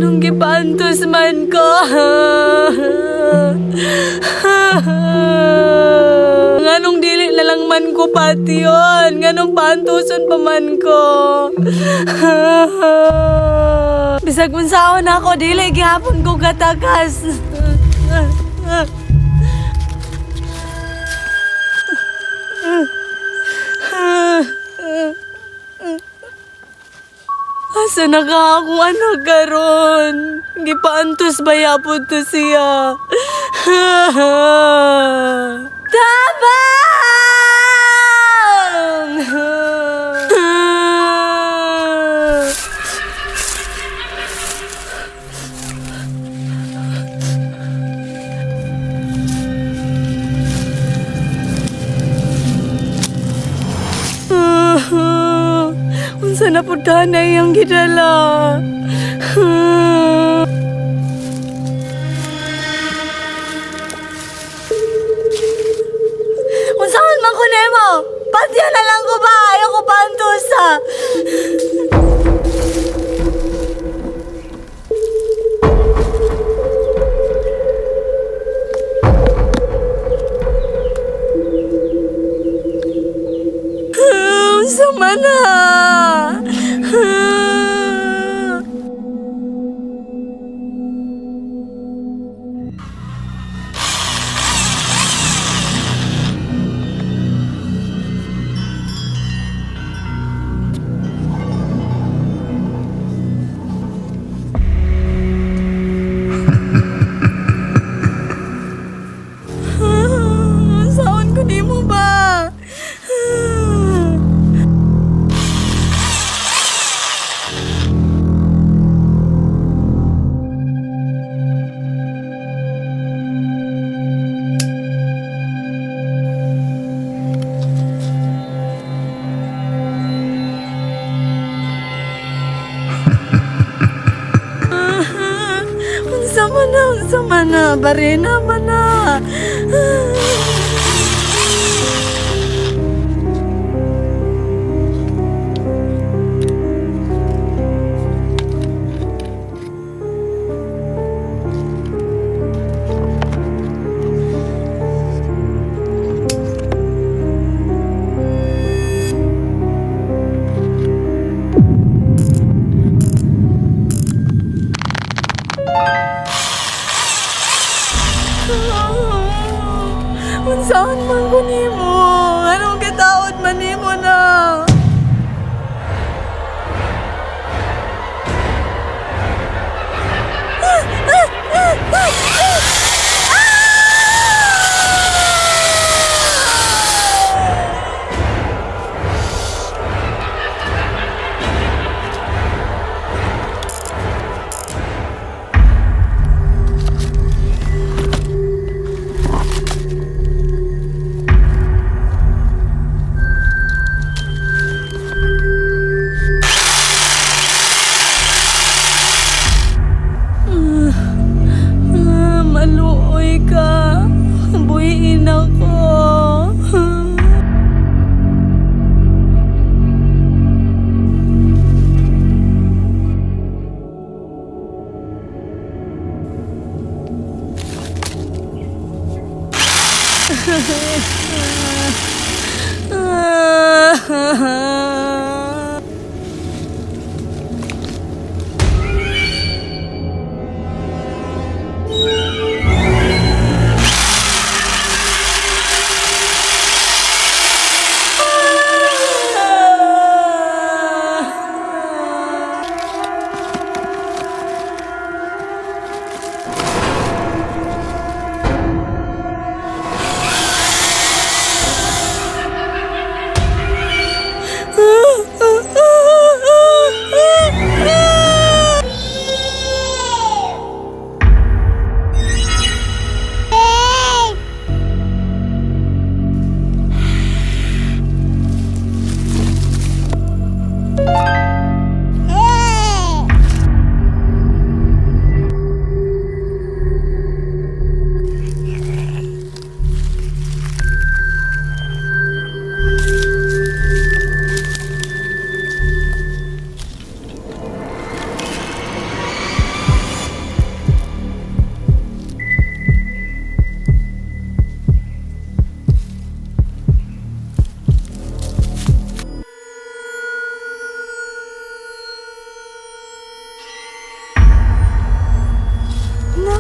Anong gipantos man ko? Nganong dili na lang man ko pati yun? Nganong pantuson pa man ko? Bisag unsaon ako, dili gihapon ko katakas. Asa na ka akong anak karon? Gipaantos ba yapon to siya? Tabang! Unsa na pud na iyang gidala? Unsaon man ko nemo? Patya na lang ko ba? Ayaw ko pantusa. Sama na. Saan ko di mo ba? Unsa man na, barena man na. Unsaan man ko nimo? Anong gitaod man nimo na? Maluoy ka. Buhiin ako.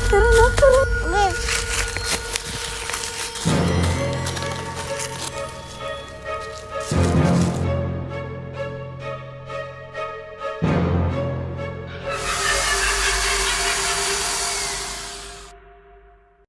Tara na, tara.